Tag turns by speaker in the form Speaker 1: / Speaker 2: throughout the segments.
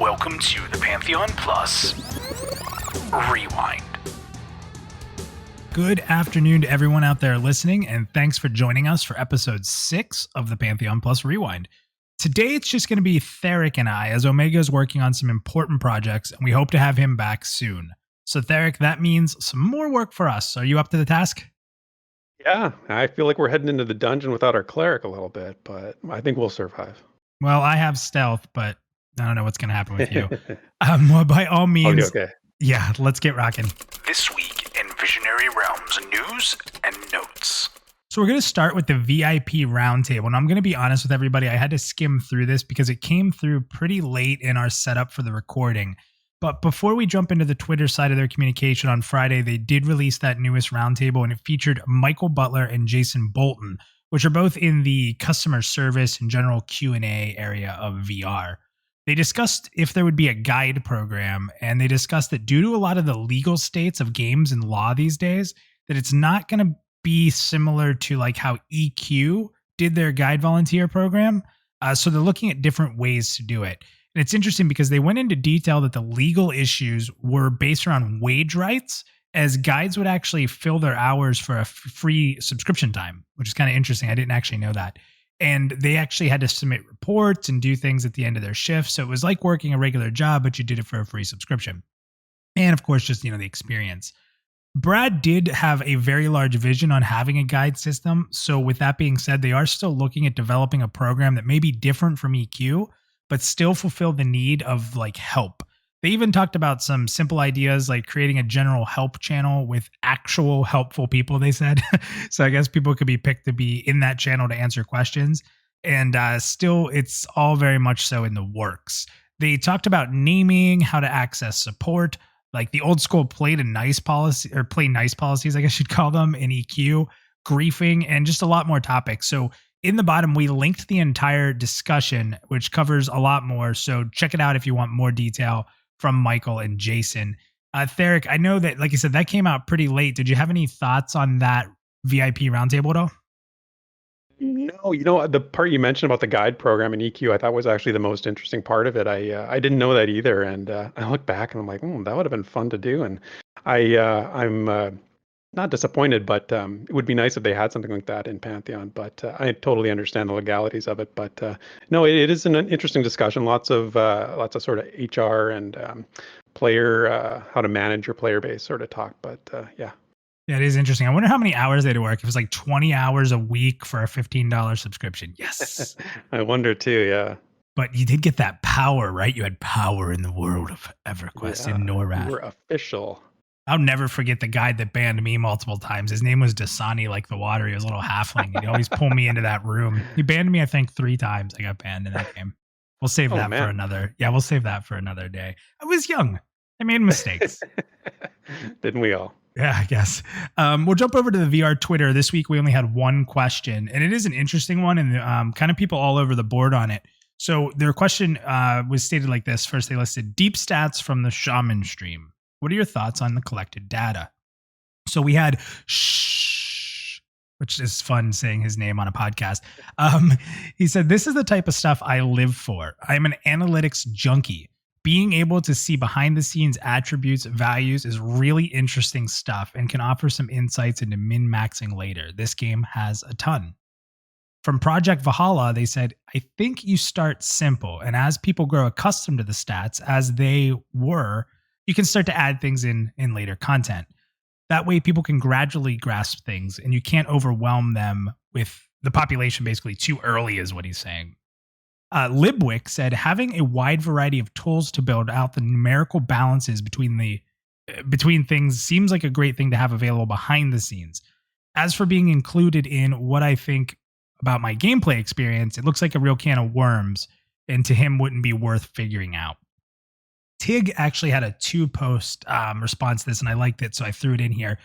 Speaker 1: Welcome to the PantheonPlus Rewind. Good afternoon to everyone out there listening, and thanks for joining us for episode 6 of the PantheonPlus Rewind. Today it's just going to be Theric and I, as Omega is working on some important projects, and we hope to have him back soon. So Theric, that means some more work for us. Are you up to the task?
Speaker 2: Yeah, I feel like we're heading into the dungeon without our cleric a little bit, but I think we'll survive.
Speaker 1: Well, I have stealth, but I don't know what's going to happen with you. Well, by all means,
Speaker 2: okay.
Speaker 1: Yeah, let's get rocking.
Speaker 3: This week in Visionary Realms news and notes.
Speaker 1: So we're going to start with the VIP roundtable. And I'm going to be honest with everybody, I had to skim through this because it came through pretty late in our setup for the recording. But before we jump into the Twitter side of their communication on Friday, they did release that newest roundtable, and it featured Michael Butler and Jason Bolton, which are both in the customer service and general Q&A area of VR. They discussed if there would be a guide program, and they discussed that due to a lot of the legal states of games and law these days, that it's not going to be similar to like how EQ did their guide volunteer program. So they're looking at different ways to do it. And it's interesting because they went into detail that the legal issues were based around wage rights, as guides would actually fill their hours for a free subscription time, which is kind of interesting. I didn't actually know that. And they actually had to submit reports and do things at the end of their shift. So it was like working a regular job, but you did it for a free subscription. And of course, just, the experience. Brad did have a very large vision on having a guide system. So with that being said, they are still looking at developing a program that may be different from EQ, but still fulfill the need of like help. They even talked about some simple ideas like creating a general help channel with actual helpful people, they said. So I guess people could be picked to be in that channel to answer questions. And still, it's all very much so in the works. They talked about naming, how to access support, like the old school play nice policies, I guess you'd call them, in EQ, griefing, and just a lot more topics. So in the bottom, we linked the entire discussion, which covers a lot more. So check it out if you want more detail from Michael and Jason. Theric, I know that, like you said, that came out pretty late. Did you have any thoughts on that VIP roundtable at all?
Speaker 2: No, the part you mentioned about the guide program in EQ, I thought was actually the most interesting part of it. I didn't know that either, and I look back and I'm like, that would have been fun to do. And I'm not disappointed, but it would be nice if they had something like that in Pantheon. But I totally understand the legalities of it. But no, it is an interesting discussion. Lots of sort of HR and player, how to manage your player base sort of talk. But yeah.
Speaker 1: Yeah, it is interesting. I wonder how many hours they'd work. It was like 20 hours a week for a $15 subscription. Yes.
Speaker 2: I wonder too, yeah.
Speaker 1: But you did get that power, right? You had power in the world of Everquest and NORAD.
Speaker 2: You were official.
Speaker 1: I'll never forget the guy that banned me multiple times. His name was Dasani, like the water. He was a little halfling. He'd always pull me into that room. He banned me, I think, 3 times. I got banned in that game. We'll save that for another. Yeah, we'll save that for another day. I was young. I made mistakes.
Speaker 2: Didn't we all?
Speaker 1: Yeah, I guess. We'll jump over to the VR Twitter. This week, we only had one question, and it is an interesting one, and kind of people all over the board on it. So their question was stated like this. First, they listed deep stats from the Shaman stream. What are your thoughts on the collected data? So we had which is fun saying his name on a podcast. He said, this is the type of stuff I live for. I'm an analytics junkie. Being able to see behind the scenes attributes, values is really interesting stuff and can offer some insights into min-maxing later. This game has a ton. From Project Valhalla, they said, I think you start simple, and as people grow accustomed to the stats, as they were, you can start to add things in later content. That way people can gradually grasp things, and you can't overwhelm them with the population basically too early, is what he's saying. Libwick said, having a wide variety of tools to build out the numerical balances between things seems like a great thing to have available behind the scenes. As for being included in what I think about my gameplay experience, it looks like a real can of worms, and to him wouldn't be worth figuring out. Tig actually had a 2-post response to this, and I liked it, so I threw it in here.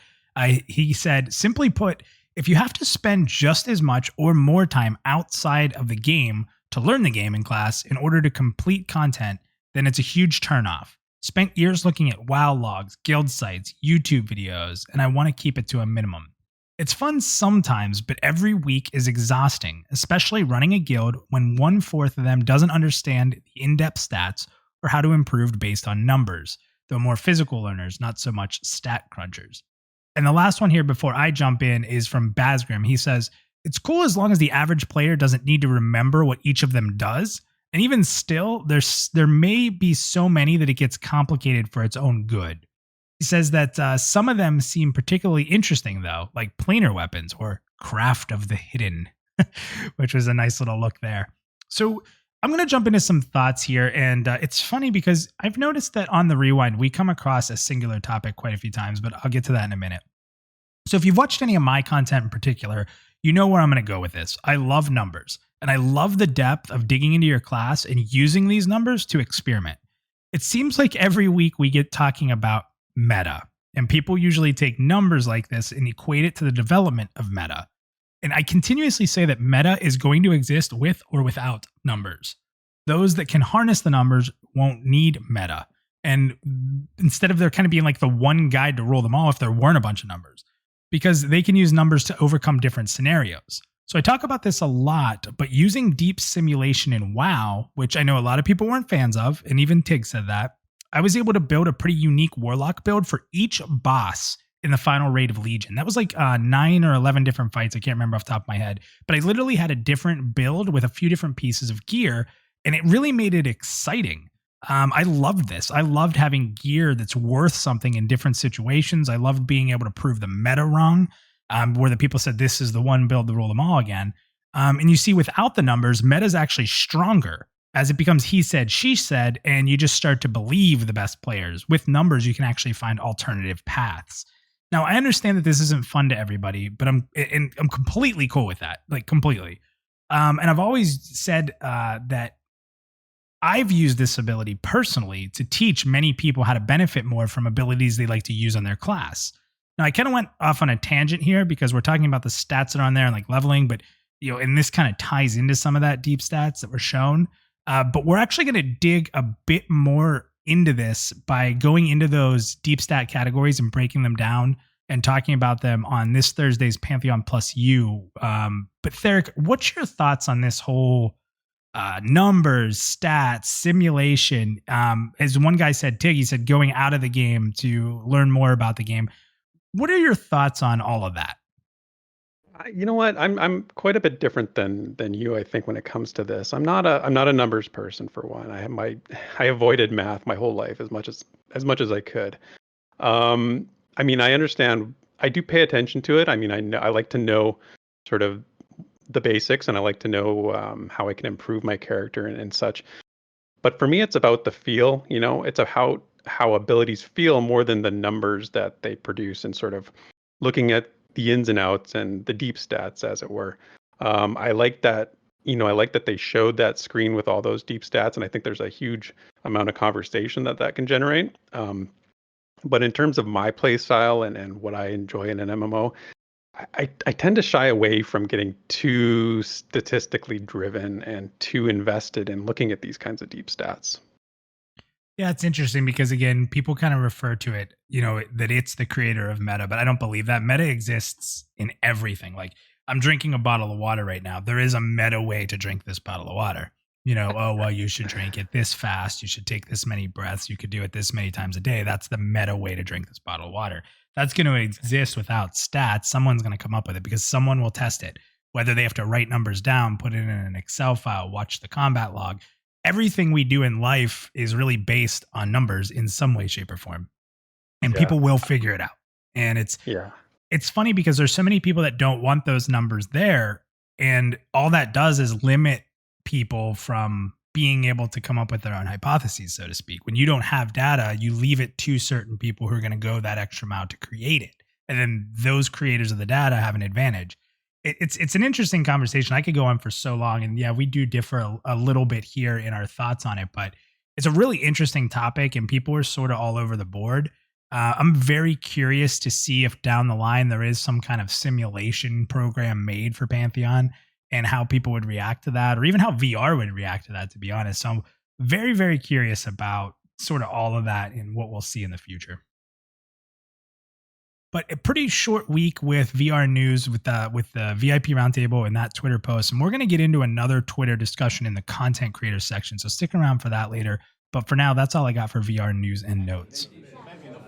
Speaker 1: He said, simply put, if you have to spend just as much or more time outside of the game to learn the game in class in order to complete content, then it's a huge turnoff. Spent years looking at WoW logs, guild sites, YouTube videos, and I want to keep it to a minimum. It's fun sometimes, but every week is exhausting, especially running a guild when 1/4 of them doesn't understand the in-depth stats or how to improve based on numbers, though more physical learners, not so much stat crunchers. And the last one here before I jump in is from Bazgrim. He says, it's cool as long as the average player doesn't need to remember what each of them does. And even still, there may be so many that it gets complicated for its own good. He says that some of them seem particularly interesting, though, like planar weapons or Craft of the Hidden, which was a nice little look there. So I'm going to jump into some thoughts here. And it's funny because I've noticed that on the Rewind, we come across a singular topic quite a few times, but I'll get to that in a minute. So if you've watched any of my content in particular, you know where I'm going to go with this. I love numbers, and I love the depth of digging into your class and using these numbers to experiment. It seems like every week we get talking about meta, and people usually take numbers like this and equate it to the development of meta. And I continuously say that meta is going to exist with or without numbers. Those that can harness the numbers won't need meta. And instead of there kind of being like the one guide to rule them all if there weren't a bunch of numbers, because they can use numbers to overcome different scenarios. So I talk about this a lot, but using deep simulation in WoW, which I know a lot of people weren't fans of, and even Tig said that, I was able to build a pretty unique Warlock build for each boss in the final raid of Legion. That was like 9 or 11 different fights. I can't remember off the top of my head, but I literally had a different build with a few different pieces of gear, and it really made it exciting. I loved this. I loved having gear that's worth something in different situations. I loved being able to prove the meta wrong, where the people said this is the one build to rule them all again. And you see without the numbers, meta is actually stronger as it becomes he said, she said, and you just start to believe the best players. With numbers, you can actually find alternative paths. Now, I understand that this isn't fun to everybody, but I'm completely cool with that, like completely. And I've always said that I've used this ability personally to teach many people how to benefit more from abilities they like to use on their class. Now, I kind of went off on a tangent here because we're talking about the stats that are on there and like leveling, but and this kind of ties into some of that deep stats that were shown. But we're actually going to dig a bit more into this by going into those deep stat categories and breaking them down and talking about them on this Thursday's PantheonPlus U. But Theric, what's your thoughts on this whole numbers, stats, simulation? As one guy said, Tig, he said going out of the game to learn more about the game. What are your thoughts on all of that?
Speaker 2: You know what? I'm quite a bit different than you, I think, when it comes to this. I'm not a numbers person, for one. I avoided math my whole life as much as I could. I mean, I understand. I do pay attention to it. I mean, I like to know sort of the basics, and I like to know how I can improve my character and such. But for me, it's about the feel. It's how abilities feel more than the numbers that they produce, and sort of looking at the ins and outs and the deep stats, as it were. I like that. I like that they showed that screen with all those deep stats, and I think there's a huge amount of conversation that can generate. But in terms of my play style and what I enjoy in an MMO, I tend to shy away from getting too statistically driven and too invested in looking at these kinds of deep stats.
Speaker 1: Yeah, it's interesting because, again, people kind of refer to it, that it's the creator of meta, but I don't believe that. Meta exists in everything. Like, I'm drinking a bottle of water right now. There is a meta way to drink this bottle of water. You should drink it this fast. You should take this many breaths. You could do it this many times a day. That's the meta way to drink this bottle of water. That's going to exist without stats. Someone's going to come up with it because someone will test it, whether they have to write numbers down, put it in an Excel file, watch the combat log. Everything we do in life is really based on numbers in some way, shape, or form. And people will figure it out. And it's funny because there's so many people that don't want those numbers there. And all that does is limit people from being able to come up with their own hypotheses, so to speak. When you don't have data, you leave it to certain people who are going to go that extra mile to create it. And then those creators of the data have an advantage. It's an interesting conversation. I could go on for so long. And yeah, we do differ a little bit here in our thoughts on it, but it's a really interesting topic and people are sort of all over the board. I'm very curious to see if down the line there is some kind of simulation program made for Pantheon and how people would react to that, or even how VR would react to that, to be honest. So I'm very, very curious about sort of all of that and what we'll see in the future. But a pretty short week with VR news with the VIP roundtable and that Twitter post. And we're going to get into another Twitter discussion in the content creator section. So stick around for that later. But for now, that's all I got for VR news and notes.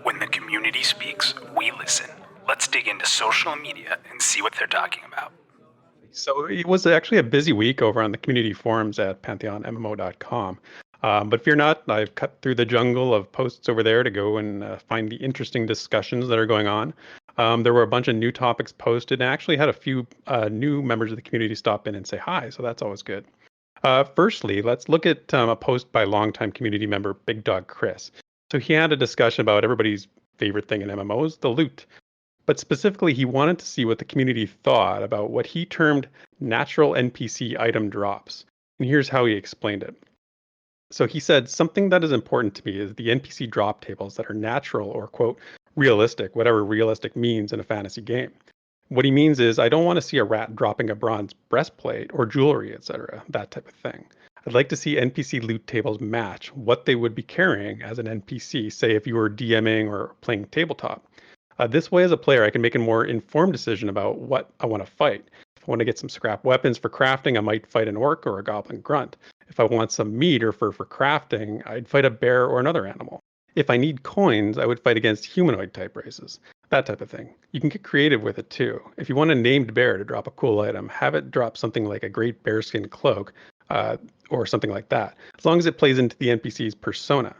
Speaker 3: When the community speaks, we listen. Let's dig into social media and see what they're talking about.
Speaker 2: So it was actually a busy week over on the community forums at PantheonMMO.com. But fear not, I've cut through the jungle of posts over there to go and find the interesting discussions that are going on. There were a bunch of new topics posted, and I actually had a few new members of the community stop in and say hi, so that's always good. Firstly, let's look at a post by longtime community member Big Dog Chris. So he had a discussion about everybody's favorite thing in MMOs, the loot. But specifically, he wanted to see what the community thought about what he termed natural NPC item drops. And here's how he explained it. So he said, something that is important to me is the NPC drop tables that are natural or, quote, realistic, whatever realistic means in a fantasy game. What he means is, I don't want to see a rat dropping a bronze breastplate or jewelry, etc., that type of thing. I'd like to see NPC loot tables match what they would be carrying as an NPC, say if you were DMing or playing tabletop. This way, as a player, I can make a more informed decision about what I want to fight. If I want to get some scrap weapons for crafting, I might fight an orc or a goblin grunt. If I want some meat or fur for crafting, I'd fight a bear or another animal. If I need coins, I would fight against humanoid type races. That type of thing. You can get creative with it too. If you want a named bear to drop a cool item, have it drop something like a great bearskin cloak or something like that, as long as it plays into the NPC's persona.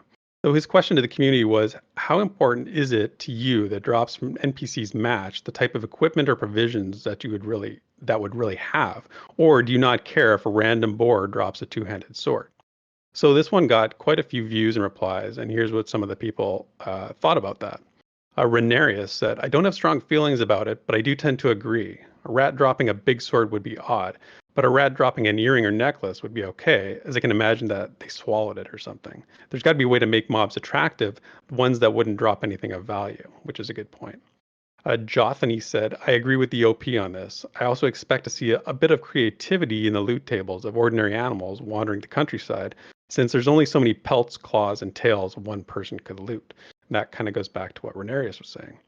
Speaker 2: So his question to the community was, how important is it to you that drops from NPCs match the type of equipment or provisions that would really have? Or do you not care if a random boar drops a two-handed sword? So this one got quite a few views and replies, and here's what some of the people thought about that. Renarius said, I don't have strong feelings about it, but I do tend to agree. A rat dropping a big sword would be odd, but a rat dropping an earring or necklace would be okay, as I can imagine that they swallowed it or something. There's got to be a way to make mobs attractive, ones that wouldn't drop anything of value, which is a good point. Jothany said, I agree with the OP on this. I also expect to see a bit of creativity in the loot tables of ordinary animals wandering the countryside, since there's only so many pelts, claws, and tails one person could loot. And that kind of goes back to what Renarius was saying.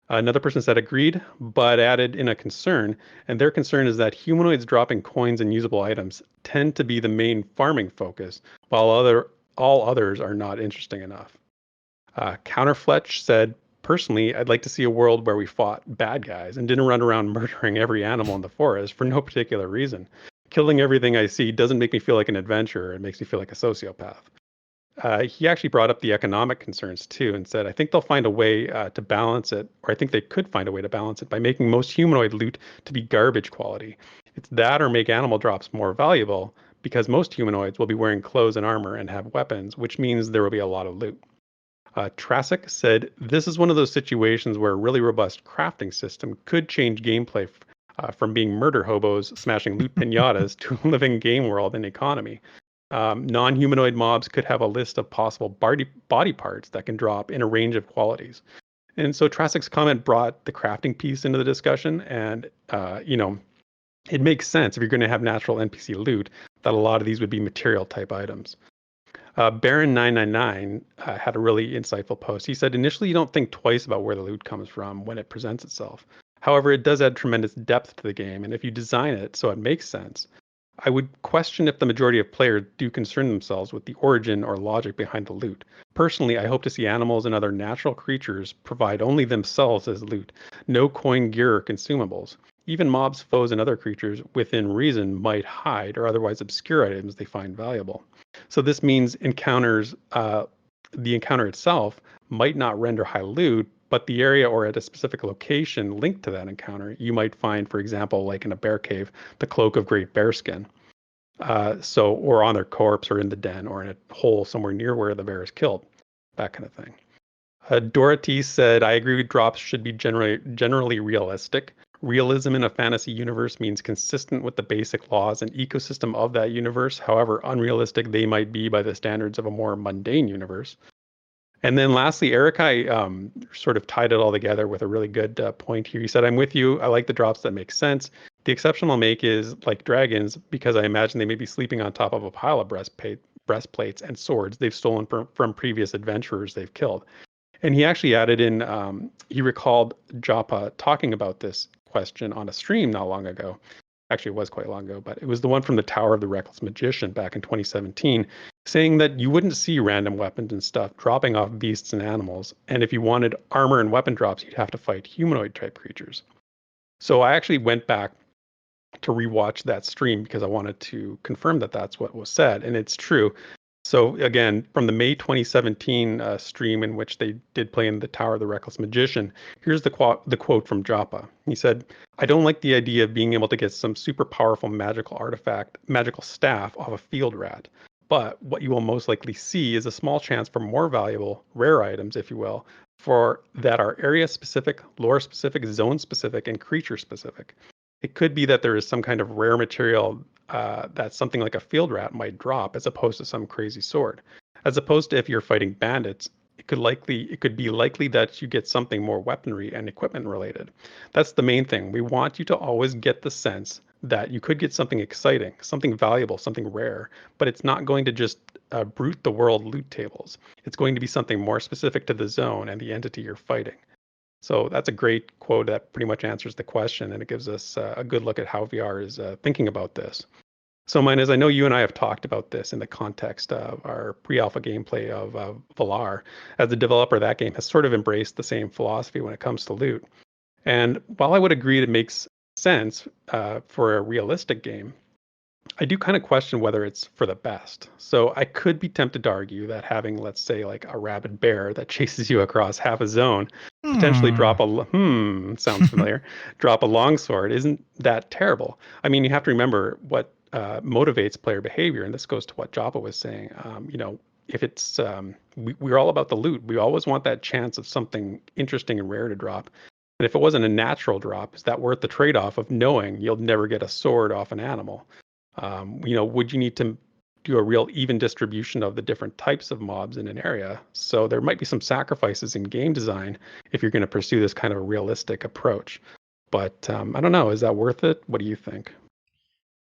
Speaker 2: Another person said agreed, but added in a concern, and their concern is that humanoids dropping coins and usable items tend to be the main farming focus, while all others are not interesting enough. Counterfletch said, personally, I'd like to see a world where we fought bad guys and didn't run around murdering every animal in the forest for no particular reason. Killing everything I see doesn't make me feel like an adventurer. It makes me feel like a sociopath. He actually brought up the economic concerns too and said, I think they'll find a way to balance it, or I think they could find a way to balance it by making most humanoid loot to be garbage quality. It's that or make animal drops more valuable, because most humanoids will be wearing clothes and armor and have weapons, which means there will be a lot of loot. Trasic said, this is one of those situations where a really robust crafting system could change gameplay from being murder hobos smashing loot pinatas to a living game world and economy. Non-humanoid mobs could have a list of possible body parts that can drop in a range of qualities. And so Trasic's comment brought the crafting piece into the discussion, and it makes sense if you're going to have natural NPC loot that a lot of these would be material type items. Baron999 had a really insightful post. He said, initially you don't think twice about where the loot comes from when it presents itself. However, it does add tremendous depth to the game, and if you design it so it makes sense, I would question if the majority of players do concern themselves with the origin or logic behind the loot. Personally, I hope to see animals and other natural creatures provide only themselves as loot, no coin, gear, or consumables. Even mobs, foes, and other creatures within reason might hide or otherwise obscure items they find valuable. So this means encounters, the encounter itself might not render high loot, but the area or at a specific location linked to that encounter, you might find, for example, like in a bear cave, the cloak of great bearskin. Or on their corpse, or in the den, or in a hole somewhere near where the bear is killed, that kind of thing. Dorothy said, I agree with drops should be generally realistic. Realism in a fantasy universe means consistent with the basic laws and ecosystem of that universe, however unrealistic they might be by the standards of a more mundane universe. And then lastly, Eric, sort of tied it all together with a really good point here. He said, I'm with you. I like the drops that make sense. The exception I'll make is like dragons, because I imagine they may be sleeping on top of a pile of breastplates and swords they've stolen from previous adventurers they've killed. And he actually added in, he recalled Joppa talking about this question on a stream not long ago. Actually, it was quite long ago, but it was the one from the Tower of the Reckless Magician back in 2017. saying that you wouldn't see random weapons and stuff dropping off beasts and animals, and if you wanted armor and weapon drops, you'd have to fight humanoid type creatures. So I actually went back to rewatch that stream because I wanted to confirm that that's what was said, and it's true. So again, from the May 2017 stream in which they did play in the Tower of the Reckless Magician, here's the quote from Joppa. He said, "I don't like the idea of being able to get some super powerful magical artifact, magical staff off a field rat. But what you will most likely see is a small chance for more valuable, rare items, if you will, for that are area specific, lore specific, zone specific, and creature specific. It could be that there is some kind of rare material that something like a field rat might drop, as opposed to some crazy sword. As opposed to if you're fighting bandits, it could be likely that you get something more weaponry and equipment related. That's the main thing. We want you to always get the sense that you could get something exciting, something valuable, something rare, but it's not going to just brute the world loot tables. It's going to be something more specific to the zone and the entity you're fighting." So that's a great quote that pretty much answers the question, and it gives us a good look at how VR is thinking about this. So, Minus, I know you and I have talked about this in the context of our pre-alpha gameplay of Valar. As the developer of that game has sort of embraced the same philosophy when it comes to loot. And while I would agree it makes sense for a realistic game, I do kind of question whether it's for the best. So I could be tempted to argue that having, let's say, like a rabid bear that chases you across half a zone, potentially drop sounds familiar, drop a longsword isn't that terrible. I mean, you have to remember what motivates player behavior, and this goes to what Joppa was saying. If it's we're all about the loot. We always want that chance of something interesting and rare to drop. And if it wasn't a natural drop, is that worth the trade-off of knowing you'll never get a sword off an animal? Would you need to do a real even distribution of the different types of mobs in an area? So there might be some sacrifices in game design if you're going to pursue this kind of a realistic approach. But I don't know. Is that worth it? What do you think?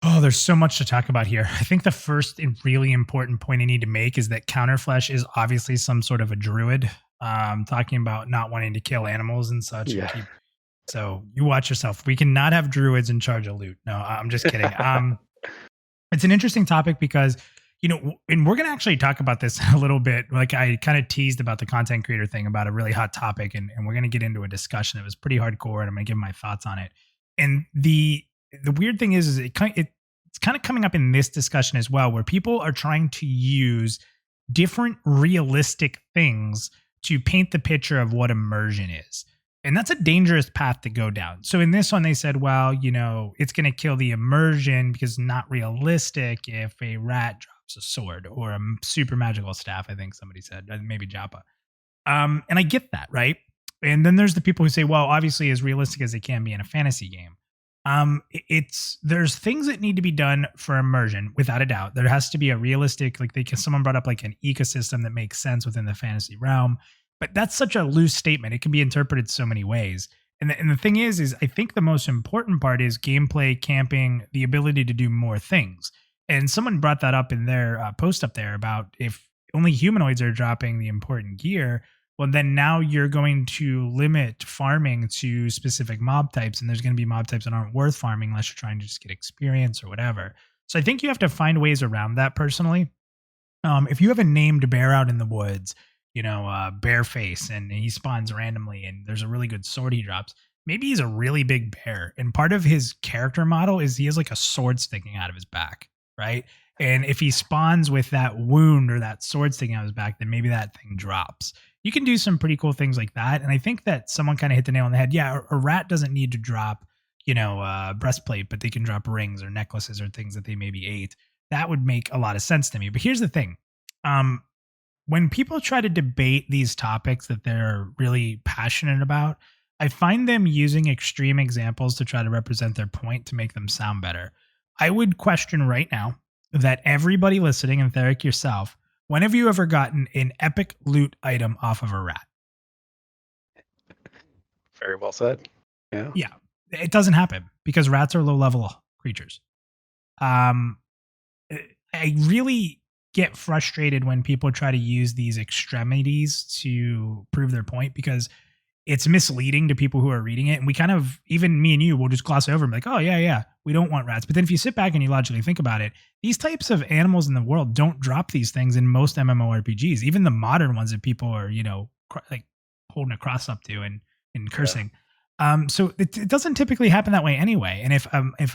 Speaker 1: Oh, there's so much to talk about here. I think the first and really important point I need to make is that Counterflesh is obviously some sort of a druid. Talking about not wanting to kill animals and such.
Speaker 2: Yeah.
Speaker 1: So you watch yourself. We cannot have druids in charge of loot. No, I'm just kidding. It's an interesting topic because, and we're going to actually talk about this a little bit. Like I kind of teased about the content creator thing about a really hot topic, and we're going to get into a discussion. It was pretty hardcore, and I'm going to give my thoughts on it. And the weird thing is it's kind of coming up in this discussion as well, where people are trying to use different realistic things to paint the picture of what immersion is. And that's a dangerous path to go down. So in this one, they said, well, it's going to kill the immersion because it's not realistic if a rat drops a sword or a super magical staff, I think somebody said, maybe Joppa. And I get that, right? And then there's the people who say, well, obviously as realistic as it can be in a fantasy game. There's things that need to be done for immersion, without a doubt. There has to be a realistic, someone brought up like an ecosystem that makes sense within the fantasy realm. But that's such a loose statement. It can be interpreted so many ways. And the thing is I think the most important part is gameplay, camping, the ability to do more things. And someone brought that up in their post up there about if only humanoids are dropping the important gear, well, then now you're going to limit farming to specific mob types. And there's going to be mob types that aren't worth farming unless you're trying to just get experience or whatever. So I think you have to find ways around that personally. If you have a named bear out in the woods, bear face, and he spawns randomly and there's a really good sword he drops, maybe he's a really big bear. And part of his character model is he has like a sword sticking out of his back, right? And if he spawns with that wound or that sword sticking out of his back, then maybe that thing drops. You can do some pretty cool things like that. And I think that someone kind of hit the nail on the head. Yeah, a rat doesn't need to drop, breastplate, but they can drop rings or necklaces or things that they maybe ate. That would make a lot of sense to me. But here's the thing. When people try to debate these topics that they're really passionate about, I find them using extreme examples to try to represent their point to make them sound better. I would question right now that everybody listening, and Theric yourself, when have you ever gotten an epic loot item off of a rat?
Speaker 2: Very well said. Yeah.
Speaker 1: Yeah. It doesn't happen because rats are low-level creatures. I really get frustrated when people try to use these extremities to prove their point because it's misleading to people who are reading it. And we kind of, even me and you, will just gloss over and be like, oh, yeah. we don't want rats. But then if you sit back and you logically think about it, these types of animals in the world don't drop these things in most MMORPGs, even the modern ones that people are, like holding a cross up to and cursing. So it doesn't typically happen that way anyway. And if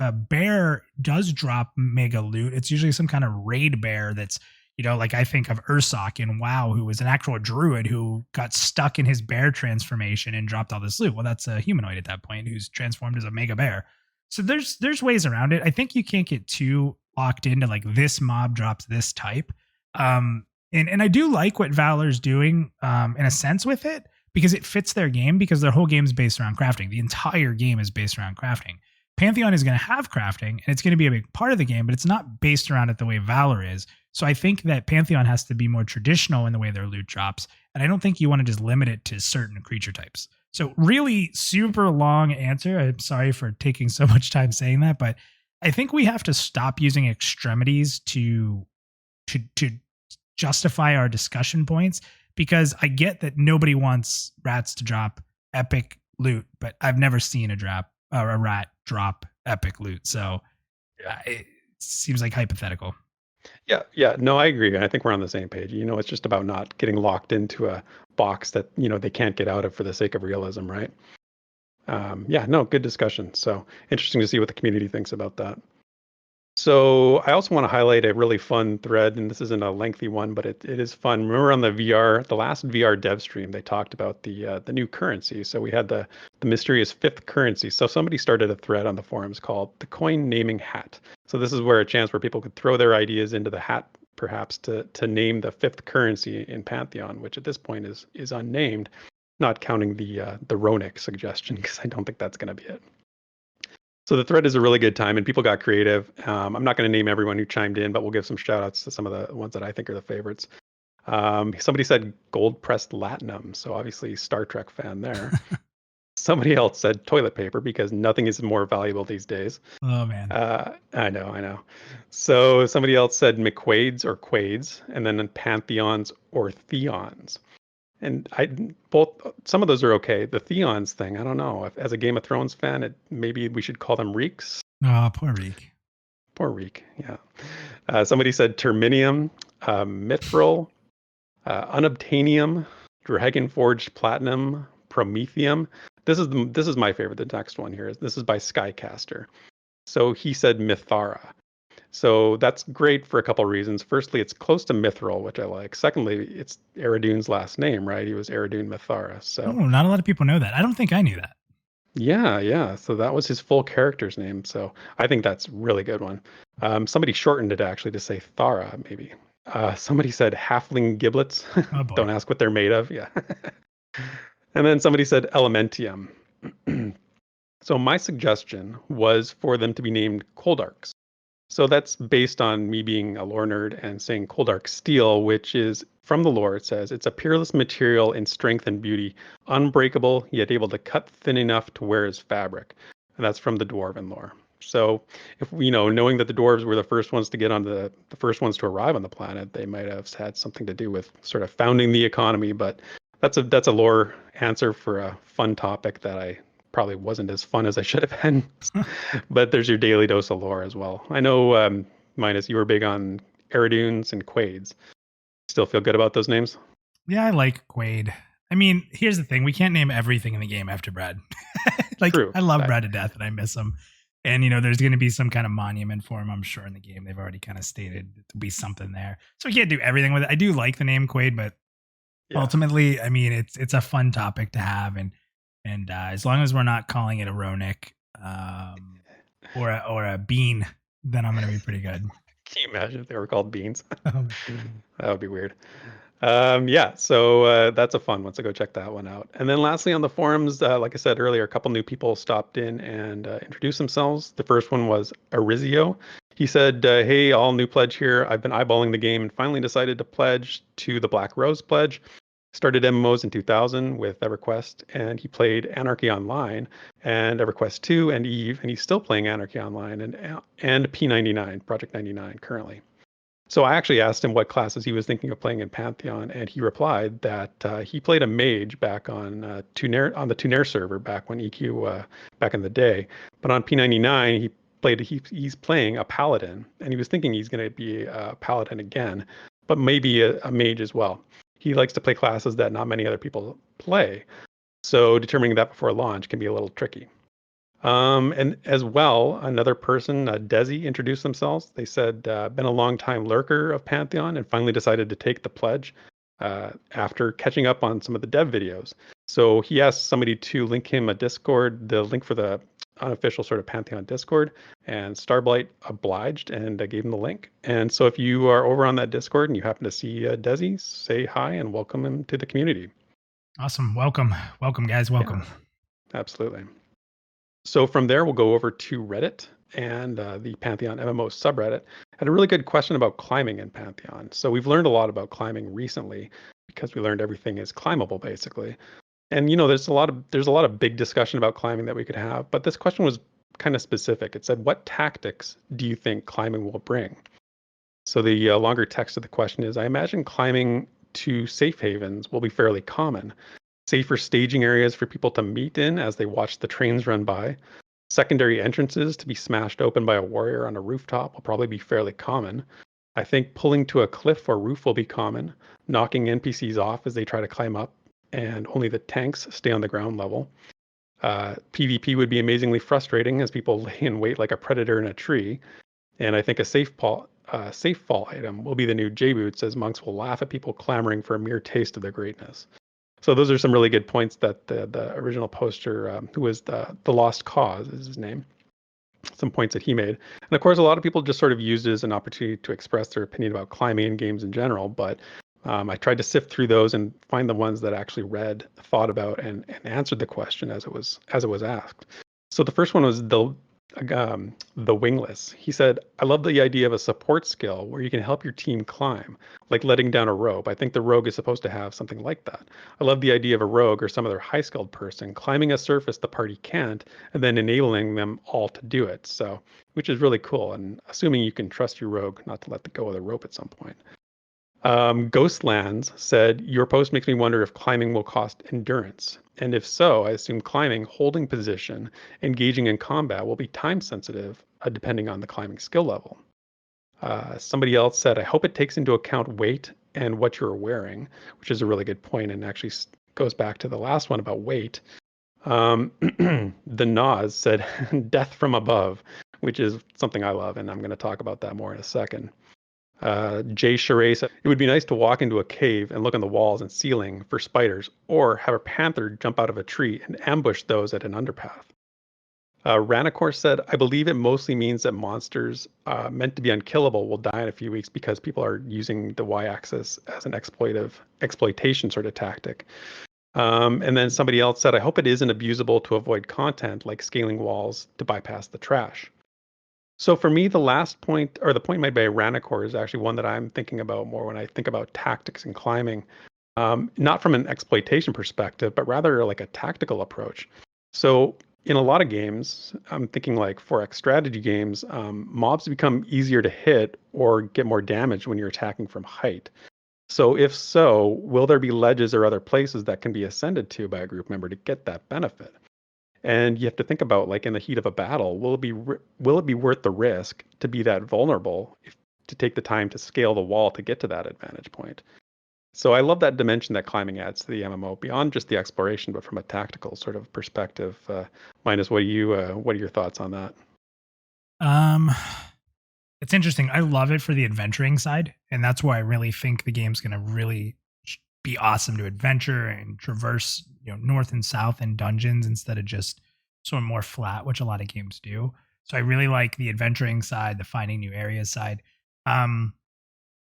Speaker 1: a bear does drop mega loot, it's usually some kind of raid bear that's, like I think of Ursoc in WoW, who was an actual druid who got stuck in his bear transformation and dropped all this loot. Well, that's a humanoid at that point who's transformed as a mega bear. So there's ways around it. I think you can't get too locked into like this mob drops this type. And I do like what Valar's doing in a sense with it, because it fits their game, because their whole game is based around crafting. The entire game is based around crafting. Pantheon is going to have crafting, and it's going to be a big part of the game, but it's not based around it the way Valar is. So I think that Pantheon has to be more traditional in the way their loot drops, and I don't think you want to just limit it to certain creature types. So really super long answer. I'm sorry for taking so much time saying that, but I think we have to stop using extremities to justify our discussion points, because I get that nobody wants rats to drop epic loot, but I've never seen a rat drop epic loot. So it seems like hypothetical.
Speaker 2: Yeah. No, I agree. And I think we're on the same page. It's just about not getting locked into a box that, they can't get out of for the sake of realism, right? Good discussion. So interesting to see what the community thinks about that. So I also want to highlight a really fun thread, and this isn't a lengthy one, but it is fun. Remember on the last VR dev stream, they talked about the new currency. So we had the mysterious fifth currency. So somebody started a thread on the forums called the coin naming hat. So this is where a chance where people could throw their ideas into the hat, perhaps to name the fifth currency in Pantheon, which at this point is unnamed, not counting the Ronic suggestion, because I don't think that's going to be it. So the thread is a really good time, and people got creative. I'm not going to name everyone who chimed in, but we'll give some shout outs to some of the ones that I think are the favorites. Somebody said gold pressed latinum, so obviously Star Trek fan there. Somebody else said toilet paper, because nothing is more valuable these days.
Speaker 1: Oh man.
Speaker 2: I know. So somebody else said McQuades or Quades, and then Pantheons or Theons. And some of those are okay. The Theons thing, I don't know. As a Game of Thrones fan, maybe we should call them Reeks.
Speaker 1: Oh, poor Reek.
Speaker 2: Poor Reek, yeah. Somebody said Terminium, Mithril, Unobtainium, Dragonforged Platinum, Promethium. This is my favorite. The next one here this is by Skycaster. So he said Mithara. So that's great for a couple of reasons. Firstly, it's close to Mithril, which I like. Secondly, it's Eridune's last name, right? He was Eridune Mithara. So
Speaker 1: not a lot of people know that. I don't think I knew that.
Speaker 2: Yeah. So that was his full character's name. So I think that's a really good one. Somebody shortened it actually to say Thara, maybe. Somebody said halfling giblets.
Speaker 1: Oh, boy.
Speaker 2: Don't ask what they're made of. Yeah. And then somebody said Elementium. So my suggestion was for them to be named Coldarks. So that's based on me being a lore nerd and saying Coldark Steel, which is from the lore. It says it's a peerless material in strength and beauty, unbreakable, yet able to cut thin enough to wear as fabric. And that's from the Dwarven lore. So if knowing that the dwarves were the first ones to get on the first ones to arrive on the planet, they might have had something to do with sort of founding the economy. But that's a lore answer for a fun topic that I probably wasn't as fun as I should have been. But there's your daily dose of lore as well. I know, Minus, you were big on Eridunes and Quades. Still feel good about those names?
Speaker 1: Yeah, I like Quaid. I mean, here's the thing. We can't name everything in the game after Brad.
Speaker 2: True.
Speaker 1: I love Brad to death and I miss him. And, there's going to be some kind of monument for him, I'm sure, in the game. They've already kind of stated to be something there. So we can't do everything with it. I do like the name Quaid, but ultimately, I mean, it's a fun topic to have. And as long as we're not calling it a Ronic or a bean, then I'm going to be pretty good.
Speaker 2: Can you imagine if they were called beans? That would be weird. So that's a fun one. So go check that one out. And then lastly on the forums, like I said earlier, a couple new people stopped in and introduced themselves. The first one was Arizio. He said, hey, all new pledge here. I've been eyeballing the game and finally decided to pledge to the Black Rose Pledge. Started MMOs in 2000 with Everquest, and he played Anarchy Online and Everquest 2 and Eve, and he's still playing Anarchy Online and P99, Project 99 currently. So I actually asked him what classes he was thinking of playing in Pantheon, and he replied that he played a mage back on the Tunair server back when EQ back in the day. But on P99, he he's playing a paladin, and he was thinking he's going to be a paladin again, but maybe a mage as well. He likes to play classes that not many other people play, so determining that before launch can be a little tricky. And as well, another person, Desi, introduced themselves. They said, been a long time lurker of Pantheon and finally decided to take the pledge after catching up on some of the dev videos. So he asked somebody to link him a Discord, the link for the unofficial sort of Pantheon Discord, and Starblight obliged and gave him the link. And so if you are over on that Discord and you happen to see Desi, say hi and welcome him to the community.
Speaker 1: Awesome. Welcome, guys. Welcome.
Speaker 2: Yeah, absolutely. So from there, we'll go over to Reddit, and the PantheonMMO subreddit had a really good question about climbing in Pantheon. So we've learned a lot about climbing recently because we learned everything is climbable, basically. And there's a lot of big discussion about climbing that we could have, but this question was kind of specific. It said, what tactics do you think climbing will bring? So the longer text of the question is, I imagine climbing to safe havens will be fairly common. Safer staging areas for people to meet in as they watch the trains run by. Secondary entrances to be smashed open by a warrior on a rooftop will probably be fairly common. I think pulling to a cliff or roof will be common, knocking NPCs off as they try to climb up, and only the tanks stay on the ground level. PvP would be amazingly frustrating as people lay in wait like a predator in a tree. And I think a safe fall item will be the new J-boots, as monks will laugh at people clamoring for a mere taste of their greatness. So those are some really good points that the original poster, who was the Lost Cause is his name, some points that he made. And of course, a lot of people just sort of used it as an opportunity to express their opinion about climbing in games in general. But I tried to sift through those and find the ones that actually read, thought about, and answered the question as it was asked. So the first one was the wingless. He said, I love the idea of a support skill where you can help your team climb, like letting down a rope. I think the rogue is supposed to have something like that. I love the idea of a rogue or some other high-skilled person climbing a surface the party can't, and then enabling them all to do it. So, which is really cool, and assuming you can trust your rogue not to let go of the rope at some point. Ghostlands said, your post makes me wonder if climbing will cost endurance. And if so, I assume climbing, holding position, engaging in combat will be time sensitive, depending on the climbing skill level. Somebody else said, I hope it takes into account weight and what you're wearing, which is a really good point and actually goes back to the last one about weight. The Nas said, death from above, which is something I love, and I'm going to talk about that more in a second. Jay Charest said, it would be nice to walk into a cave and look on the walls and ceiling for spiders, or have a panther jump out of a tree and ambush those at an underpath. Ranacor said, I believe it mostly means that monsters meant to be unkillable will die in a few weeks because people are using the y-axis as an exploitation sort of tactic. And then somebody else said, I hope it isn't abusable to avoid content like scaling walls to bypass the trash. So for me, the last point, or the point made by Ranacor, is actually one that I'm thinking about more when I think about tactics and climbing, not from an exploitation perspective, but rather like a tactical approach. So in a lot of games, I'm thinking like 4X strategy games, mobs become easier to hit or get more damage when you're attacking from height. So if so, will there be ledges or other places that can be ascended to by a group member to get that benefit? And you have to think about, like, in the heat of a battle, will it be worth the risk to be that vulnerable, to take the time to scale the wall to get to that advantage point? So I love that dimension that climbing adds to the MMO beyond just the exploration, but from a tactical sort of perspective. Minus, what are your thoughts on that?
Speaker 1: It's interesting. I love it for the adventuring side, and that's why I really think the game's going to really be awesome to adventure and traverse, north and south in dungeons instead of just sort of more flat, which a lot of games do. So I really like the adventuring side, the finding new areas side. I'm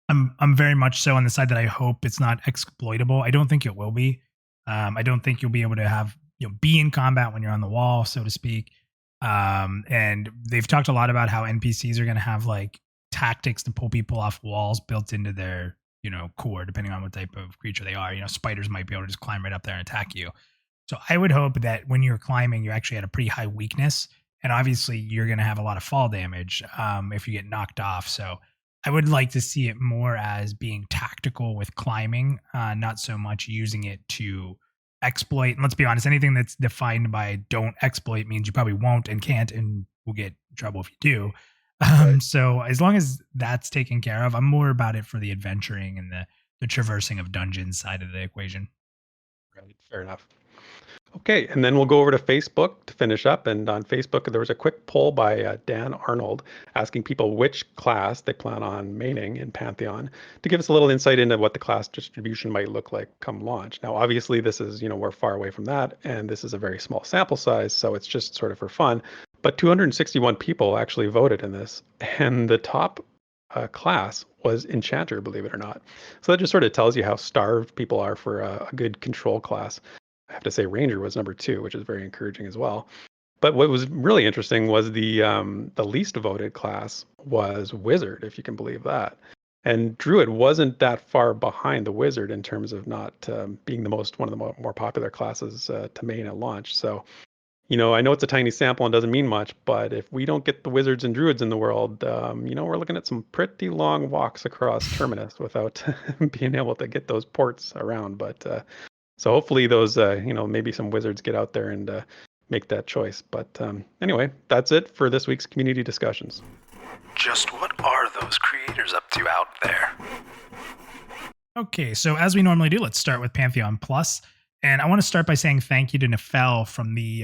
Speaker 1: very much so on the side that I hope it's not exploitable. I don't think it will be. I don't think you'll be able to have be in combat when you're on the wall, so to speak. And they've talked a lot about how NPCs are going to have like tactics to pull people off walls built into their core, depending on what type of creature they are. Spiders might be able to just climb right up there and attack you. So I would hope that when you're climbing, you actually had a pretty high weakness, and obviously you're going to have a lot of fall damage if you get knocked off. So I would like to see it more as being tactical with climbing, not so much using it to exploit. And let's be honest, anything that's defined by don't exploit means you probably won't and can't and we'll get in trouble if you do.
Speaker 2: Right.
Speaker 1: So as long as that's taken care of, I'm more about it for the adventuring and the traversing of dungeons side of the equation.
Speaker 2: Right. Fair enough. Okay, and then we'll go over to Facebook to finish up. And on Facebook, there was a quick poll by Dan Arnold asking people which class they plan on maining in Pantheon to give us a little insight into what the class distribution might look like come launch. Now, obviously, this is, we're far away from that, and this is a very small sample size, so it's just sort of for fun. But 261 people actually voted in this, and the top class was Enchanter, believe it or not. So that just sort of tells you how starved people are for a good control class. I have to say Ranger was number 2, which is very encouraging as well. But what was really interesting was the least voted class was Wizard, if you can believe that. And Druid wasn't that far behind the Wizard in terms of not being one of the more popular classes to main at launch. So, I know it's a tiny sample and doesn't mean much, but if we don't get the Wizards and Druids in the world, we're looking at some pretty long walks across Terminus without being able to get those ports around. But so hopefully those, maybe some wizards get out there and make that choice. But anyway, that's it for this week's community discussions.
Speaker 3: Just what are those creators up to out there?
Speaker 1: Okay, so as we normally do, let's start with PantheonPlus. And I want to start by saying thank you to Nafel from he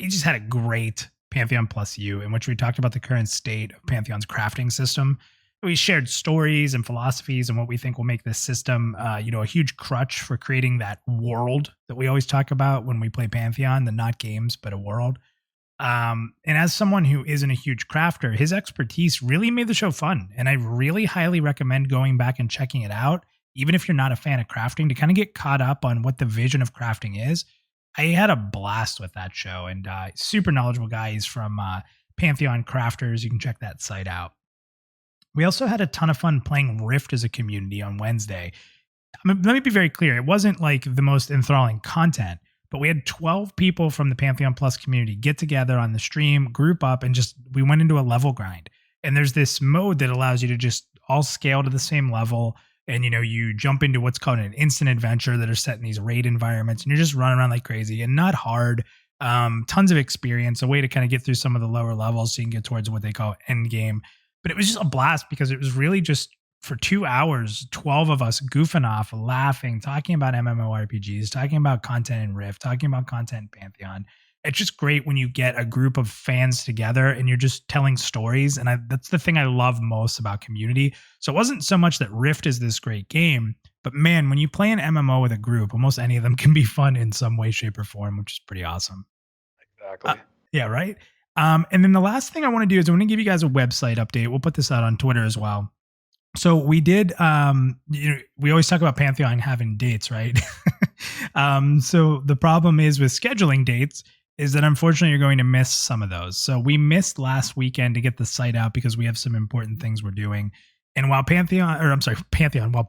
Speaker 1: just had a great PantheonPlus U in which we talked about the current state of Pantheon's crafting system. We shared stories and philosophies and what we think will make this system, a huge crutch for creating that world that we always talk about when we play Pantheon, the not games, but a world. And as someone who isn't a huge crafter, his expertise really made the show fun. And I really highly recommend going back and checking it out, even if you're not a fan of crafting, to kind of get caught up on what the vision of crafting is. I had a blast with that show, and super knowledgeable guy. He's from Pantheon Crafters. You can check that site out. We also had a ton of fun playing Rift as a community on Wednesday. Let me be very clear. It wasn't like the most enthralling content, but we had 12 people from the PantheonPlus community get together on the stream, group up, and we went into a level grind. And there's this mode that allows you to just all scale to the same level. And, you jump into what's called an instant adventure that are set in these raid environments, and you're just running around like crazy and not hard. Tons of experience, a way to kind of get through some of the lower levels so you can get towards what they call end game. But it was just a blast because it was really just for 2 hours, 12 of us goofing off, laughing, talking about MMORPGs, talking about content in Rift, talking about content in Pantheon. It's just great when you get a group of fans together and you're just telling stories. And that's the thing I love most about community. So it wasn't so much that Rift is this great game, but man, when you play an MMO with a group, almost any of them can be fun in some way, shape, or form, which is pretty awesome.
Speaker 2: Exactly.
Speaker 1: Yeah, right? And then the last thing I want to do is I want to give you guys a website update. We'll put this out on Twitter as well. So we did, we always talk about Pantheon having dates, right? So the problem is with scheduling dates is that unfortunately you're going to miss some of those. So we missed last weekend to get the site out because we have some important things we're doing. And while while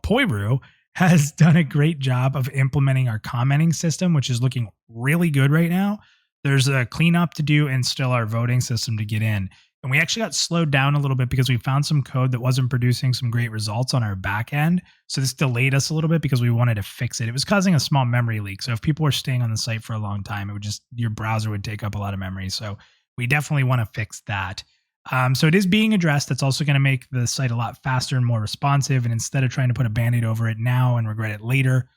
Speaker 1: Poiru has done a great job of implementing our commenting system, which is looking really good right now, there's a cleanup to do and still our voting system to get in. And we actually got slowed down a little bit because we found some code that wasn't producing some great results on our back end. So this delayed us a little bit because we wanted to fix it. It was causing a small memory leak. So if people were staying on the site for a long time, your browser would take up a lot of memory. So we definitely want to fix that. So it is being addressed. That's also going to make the site a lot faster and more responsive. And instead of trying to put a Band-Aid over it now and regret it later,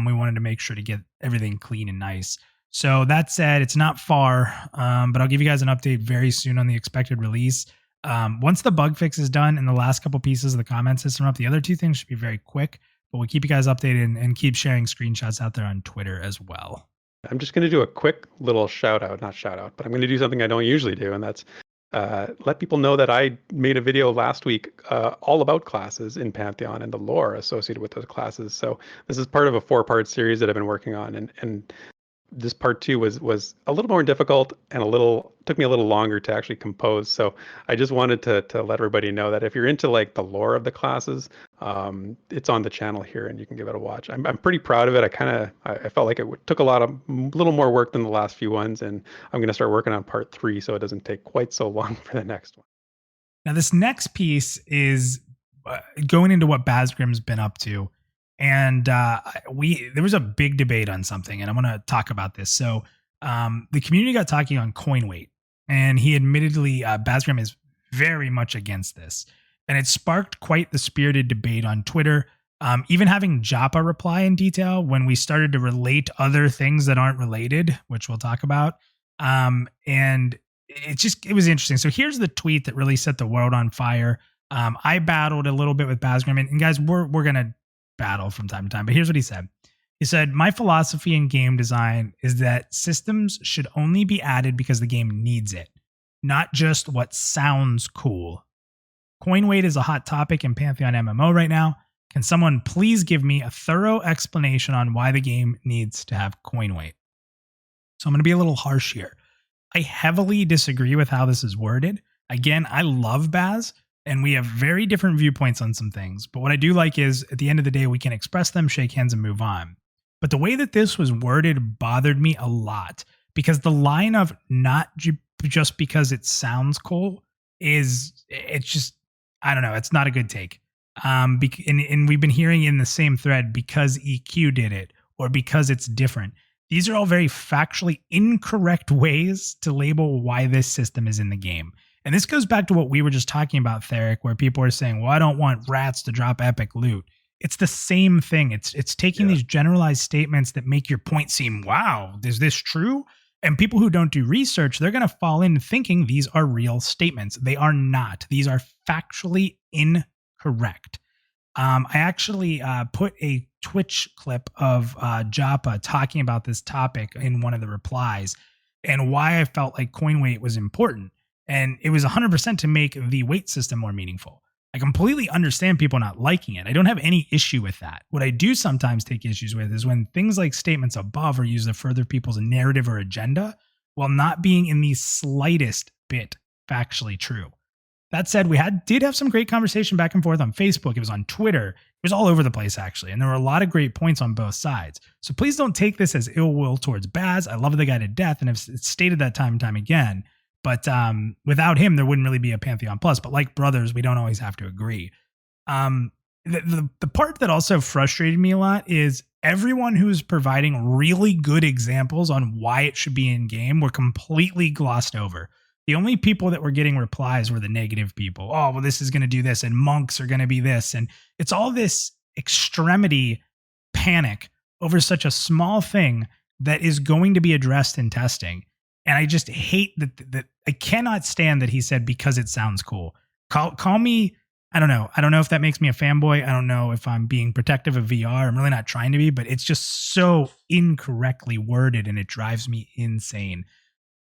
Speaker 1: we wanted to make sure to get everything clean and nice. So that said, it's not far, but I'll give you guys an update very soon on the expected release. Once the bug fix is done and the last couple pieces of the comment system up, the other two things should be very quick, but we'll keep you guys updated and keep sharing screenshots out there on Twitter as well.
Speaker 2: I'm just going to do a quick little not shout out, but I'm going to do something I don't usually do, and that's let people know that I made a video last week all about classes in Pantheon and the lore associated with those classes. So this is part of a 4-part series that I've been working on, and this part 2 was a little more difficult and took me a little longer to actually compose. So I just wanted to let everybody know that if you're into like the lore of the classes, it's on the channel here and you can give it a watch. I'm pretty proud of it. I felt like it took a little more work than the last few ones, and I'm going to start working on part 3 so it doesn't take quite so long for the next one.
Speaker 1: Now this next piece is going into what Bazgrim's been up to. And there was a big debate on something, and I want to talk about this. So the community got talking on coin weight, And he admittedly, Bazgrim is very much against this. And it sparked quite the spirited debate on Twitter, even having Joppa reply in detail when we started to relate other things that aren't related, which we'll talk about. And it was interesting. So here's the tweet that really set the world on fire. I battled a little bit with Bazgrim, and guys, we're going to battle from time to time, but here's what he said. He said, my philosophy in game design is that systems should only be added because the game needs it, not just what sounds cool. Coin weight is a hot topic in Pantheon MMO right now. Can someone please give me a thorough explanation on why the game needs to have coin weight? So I'm going to be a little harsh here. I heavily disagree with how this is worded. Again, I love Baz, and we have very different viewpoints on some things. But what I do like is, at the end of the day, we can express them, shake hands, and move on. But the way that this was worded bothered me a lot, because the line of not just because it sounds cool it's just, I don't know, it's not a good take. And we've been hearing in the same thread, because EQ did it, or because it's different. These are all very factually incorrect ways to label why this system is in the game. And this goes back to what we were just talking about, Theric, where people are saying, well, I don't want rats to drop epic loot. It's the same thing. It's taking these generalized statements that make your point seem, wow, is this true? And people who don't do research, they're going to fall in thinking these are real statements. They are not. These are factually incorrect. I actually put a Twitch clip of Joppa talking about this topic in one of the replies, and why I felt like coin weight was important. And it was 100% to make the weight system more meaningful. I completely understand people not liking it. I don't have any issue with that. What I do sometimes take issues with is when things like statements above are used to further people's narrative or agenda while not being in the slightest bit factually true. That said, we did have some great conversation back and forth on Facebook. It was on Twitter. It was all over the place, actually. And there were a lot of great points on both sides. So please don't take this as ill will towards Baz. I love the guy to death, and I've stated that time and time again. But without him, there wouldn't really be a PantheonPlus. But like brothers, we don't always have to agree. The part that also frustrated me a lot is everyone who's providing really good examples on why it should be in game were completely glossed over. The only people that were getting replies were the negative people. Oh, well, this is going to do this, and monks are going to be this. And it's all this extremity panic over such a small thing that is going to be addressed in testing. And I just hate that I cannot stand that he said, because it sounds cool. Call me, I don't know. I don't know if that makes me a fanboy. I don't know if I'm being protective of VR. I'm really not trying to be, but it's just so incorrectly worded, and it drives me insane.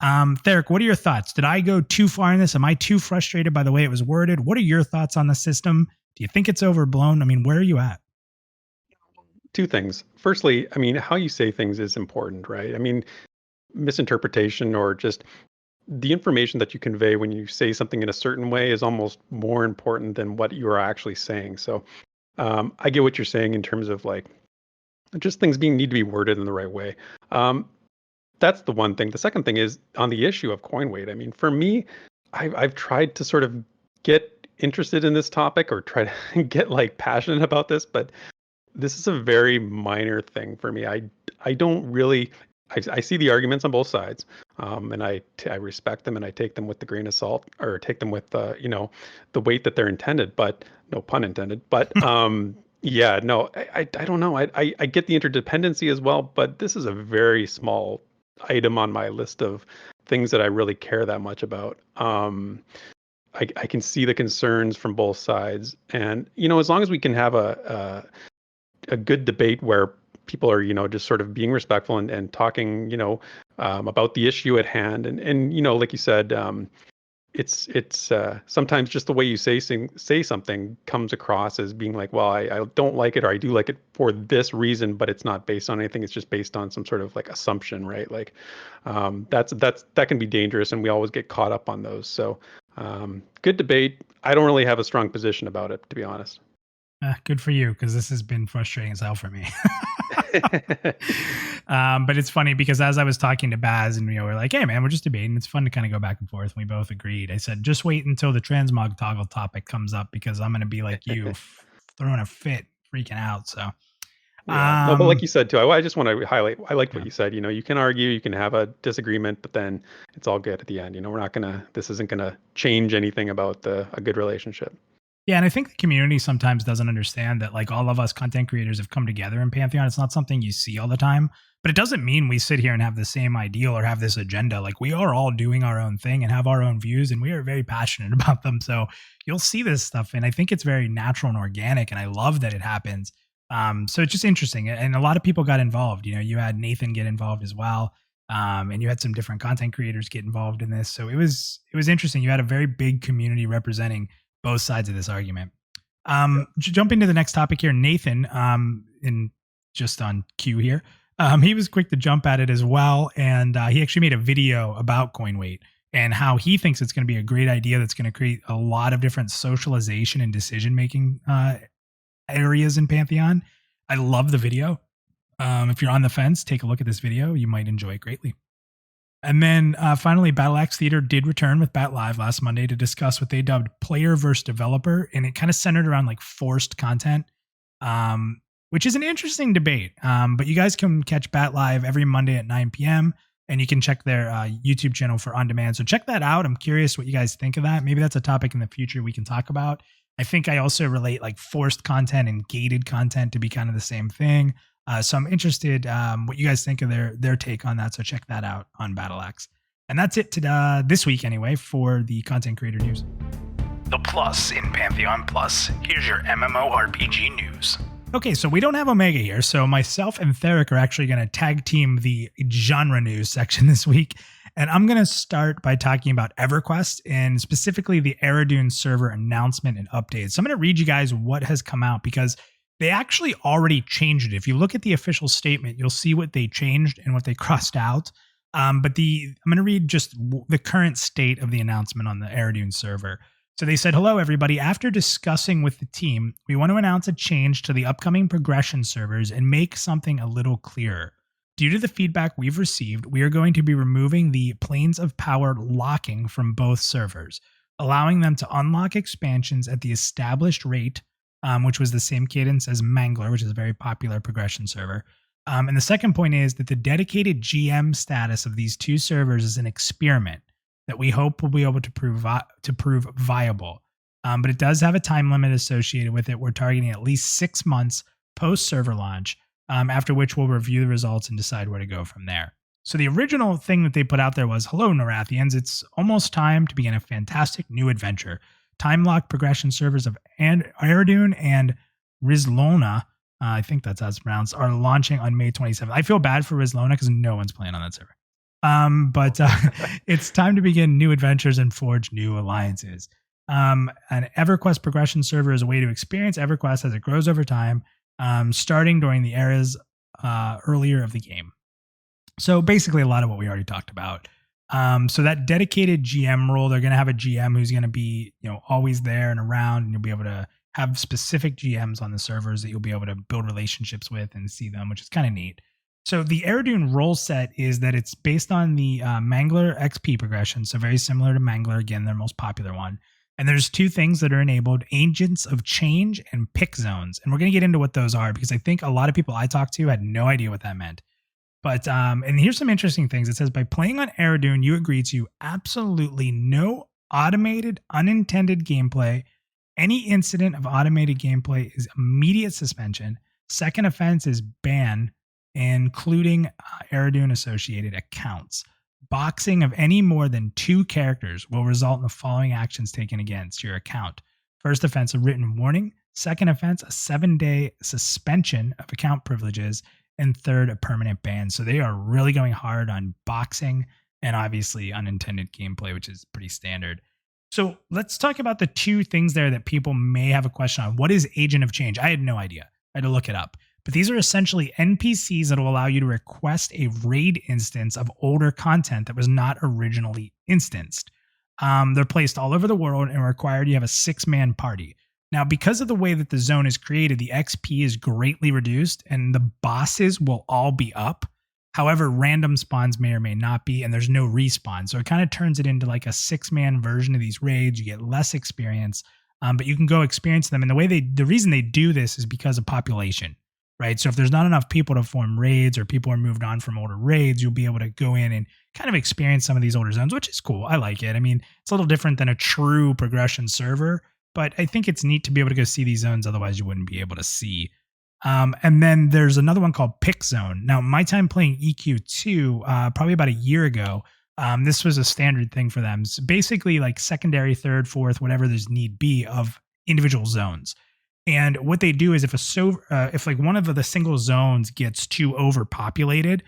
Speaker 1: Theric, what are your thoughts? Did I go too far in this? Am I too frustrated by the way it was worded? What are your thoughts on the system? Do you think it's overblown? I mean, where are you at?
Speaker 2: Two things. Firstly, I mean, how you say things is important, right? I mean, misinterpretation or just the information that you convey when you say something in a certain way is almost more important than what you are actually saying. So I get what you're saying in terms of like just things need to be worded in the right way. That's the one thing. The second thing is on the issue of coin weight. I mean, for me, I've tried to sort of get interested in this topic or try to get like passionate about this, but this is a very minor thing for me. I don't really. I see the arguments on both sides, and I respect them, and I take them with the grain of salt, or take them with the weight that they're intended, but no pun intended. But yeah, no, I don't know. I get the interdependency as well, but this is a very small item on my list of things that I really care that much about. I can see the concerns from both sides, and as long as we can have a good debate where people are, just sort of being respectful and talking, about the issue at hand. And like you said, it's sometimes just the way you say something comes across as being like, well, I don't like it, or I do like it for this reason, but it's not based on anything. It's just based on some sort of like assumption, right? Like that can be dangerous, and we always get caught up on those. So good debate. I don't really have a strong position about it, to be honest.
Speaker 1: Good for you, because this has been frustrating as hell for me. But it's funny because as I was talking to Baz, and we're like, hey man, we're just debating. It's fun to kind of go back and forth. And we both agreed. I said, just wait until the transmog toggle topic comes up, because I'm going to be like you, throwing a fit, freaking out. So
Speaker 2: Yeah. No, but like
Speaker 1: Um,
Speaker 2: you said too, I just want to highlight. I liked what
Speaker 1: yeah.
Speaker 2: you said. You can argue, you can have a disagreement, but then it's all good at the end. We're not gonna. This isn't gonna change anything about a good relationship.
Speaker 1: Yeah, and I think the community sometimes doesn't understand that like all of us content creators have come together in Pantheon. It's not something you see all the time, but it doesn't mean we sit here and have the same ideal or have this agenda. Like we are all doing our own thing and have our own views, and we are very passionate about them. So you'll see this stuff, and I think it's very natural and organic, and I love that it happens. So it's just interesting, and a lot of people got involved. You had Nathan get involved as well, and you had some different content creators get involved in this. So it was interesting. You had a very big community representing both sides of this argument. Jumping to the next topic here, Nathan, in just on cue here, he was quick to jump at it as well, and he actually made a video about coin weight and how he thinks it's going to be a great idea that's going to create a lot of different socialization and decision making areas in Pantheon. I love the video. If you're on the fence, take a look at this video. You might enjoy it greatly. And then finally, BattleAxTheater did return with Bat Live last Monday to discuss what they dubbed player versus developer. And it kind of centered around like forced content, which is an interesting debate. But you guys can catch Bat Live every Monday at 9 p.m. And you can check their YouTube channel for on demand. So check that out. I'm curious what you guys think of that. Maybe that's a topic in the future we can talk about. I think I also relate like forced content and gated content to be kind of the same thing. So I'm interested what you guys think of their take on that. So check that out on BattleAx. And that's it to this week anyway for the content creator news.
Speaker 3: The plus in Pantheon Plus. Here's your MMORPG news.
Speaker 1: Okay, so we don't have Omega here. So myself and Theric are actually going to tag team the genre news section this week. And I'm going to start by talking about Everquest and specifically the Eridune server announcement and updates. So I'm going to read you guys what has come out because they actually already changed it. If you look at the official statement, you'll see what they changed and what they crossed out. But I'm going to read just the current state of the announcement on the Eridune server. So they said, hello, everybody. After discussing with the team, we want to announce a change to the upcoming progression servers and make something a little clearer. Due to the feedback we've received, we are going to be removing the Planes of Power locking from both servers, allowing them to unlock expansions at the established rate, which was the same cadence as Mangler, which is a very popular progression server. And the second point is that the dedicated GM status of these two servers is an experiment that we hope will be able to prove viable. But it does have a time limit associated with it. We're targeting at least 6 months post-server launch, after which we'll review the results and decide where to go from there. So the original thing that they put out there was, hello, Narathians. It's almost time to begin a fantastic new adventure. Time-locked progression servers of Eridune and Rizlona, I think that's how it's pronounced, are launching on May 27th. I feel bad for Rizlona because no one's playing on that server. But it's time to begin new adventures and forge new alliances. An Everquest progression server is a way to experience Everquest as it grows over time, starting during the eras earlier of the game. So basically a lot of what we already talked about. So that dedicated GM role, they're going to have a GM who's going to be, always there and around, and you'll be able to have specific GMs on the servers that you'll be able to build relationships with and see them, which is kind of neat. So the Eridune role set is that it's based on the Mangler XP progression. So very similar to Mangler, again, their most popular one. And there's two things that are enabled: Agents of Change and Pick Zones. And we're going to get into what those are because I think a lot of people I talked to had no idea what that meant. But and here's some interesting things. It says, by playing on Eridune, you agree to absolutely no automated, unintended gameplay. Any incident of automated gameplay is immediate suspension. Second offense is ban, including Eridune associated accounts. Boxing of any more than 2 characters will result in the following actions taken against your account. First offense, a written warning. Second offense, a 7-day suspension of account privileges. And third, a permanent ban. So they are really going hard on boxing and obviously unintended gameplay, which is pretty standard. So let's talk about the 2 things there that people may have a question on. What is Agent of Change? I had no idea. I had to look it up. But these are essentially NPCs that will allow you to request a raid instance of older content that was not originally instanced. They're placed all over the world and required you have a 6-man party. Now, because of the way that the zone is created, the XP is greatly reduced and the bosses will all be up. However, random spawns may or may not be, and there's no respawn. So it kind of turns it into like a 6-man version of these raids. You get less experience, but you can go experience them. And the reason they do this is because of population. right? So if there's not enough people to form raids or people are moved on from older raids, you'll be able to go in and kind of experience some of these older zones, which is cool. I like it. I mean, it's a little different than a true progression server, but I think it's neat to be able to go see these zones. Otherwise, you wouldn't be able to see. And then there's another one called Pick Zone. Now, my time playing EQ2, probably about a year ago, this was a standard thing for them. So basically, like secondary, third, fourth, whatever there's need be of individual zones. And what they do is if like one of the single zones gets too overpopulated,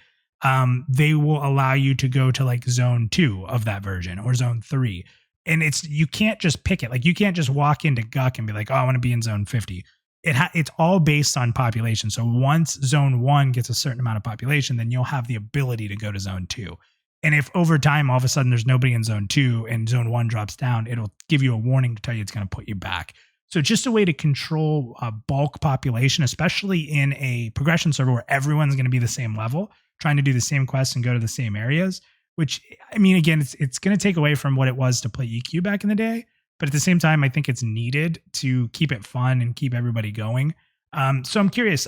Speaker 1: they will allow you to go to like zone 2 of that version or zone 3. And you can't just pick it. Like you can't just walk into Guck and be like, oh, I want to be in zone 50. It's all based on population. So once zone 1 gets a certain amount of population, then you'll have the ability to go to zone 2. And if over time, all of a sudden there's nobody in zone 2 and zone 1 drops down, it'll give you a warning to tell you it's going to put you back. So just a way to control bulk population, especially in a progression server where everyone's going to be the same level, trying to do the same quests and go to the same areas, which, I mean, again, it's going to take away from what it was to play EQ back in the day. But at the same time, I think it's needed to keep it fun and keep everybody going. So I'm curious,